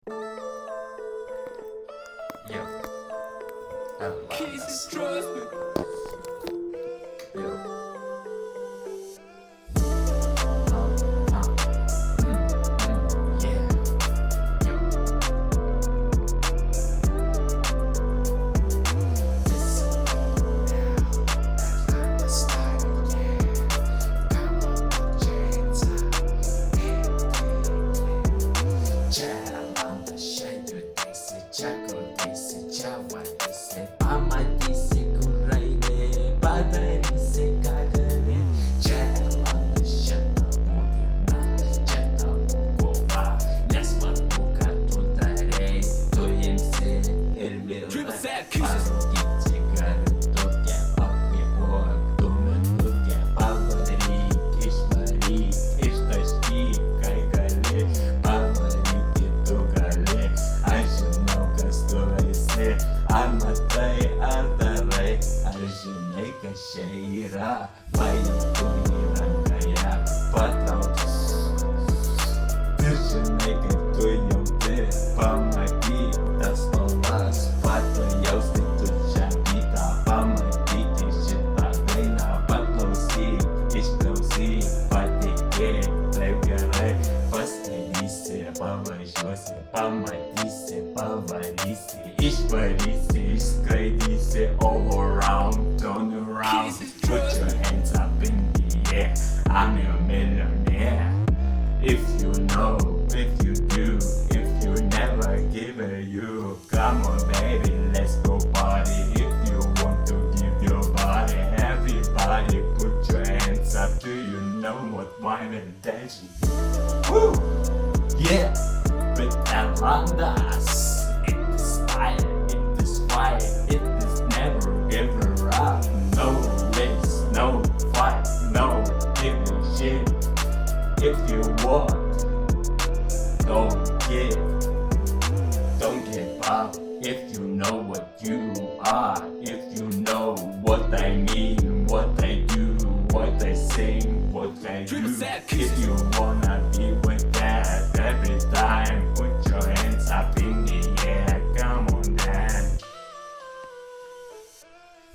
Yo, I love Kisses, this. trust me. Yo. Yeah. Yo. Listen now, that's the style, yeah. Come on, put your hands up. Чарманда шайду диси, чако диси, чава диси, пама диси, курайне, падариси, кагаре. Чарманда шата мудина, чата мукова, лясма бука тударей, туемсе элмир. Triple sap kisses. Паругите гары, тутя, папи ок, тумен тутя, павари, кишмари, ишташки, кайгали, паварики тугали, ажинаука стоисе, арматай, артарай, ажинай кашаира, байым туирангая, патраутус. Тыржинай катуемте, помоги, дословас, патуяусты тучабита, помоги, кишита, дейна, патлауси, иштауси, патике, левгаре, постелисе, поважосе, помогисе, поварисе, ишварисе, ишскайдисе, all around, turn around, put your hands up in the air, I'm your millionaire. If you know, if you do, if you never give it you, come on baby, let's go party. If you want to give your body, everybody put your hands up. Do you know what wine and dancing? Woo! Yeah! With Alandas, it is style, it is fire, it is never ever up. No race, no fight, no giving shit. If you want, don't give up. If you know what you are, if you know what I mean, what I do, what I sing, what I do. Triple sap If kisses. you wanna be with that every time, put your hands up in the air. Come on, dance.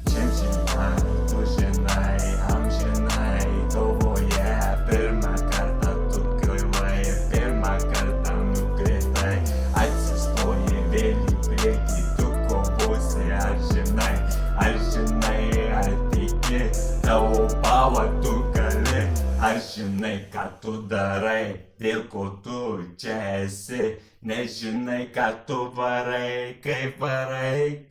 Чемшинай, тушинай, амшинай, довоя, пермакарта туткривай, пермакарта нукретай, альцестоє вели бреги, туковосе, аржинай, артике, та упала тукале, аржинай катударай, делко ту чаесе, не жинай катуварай, кайфарай.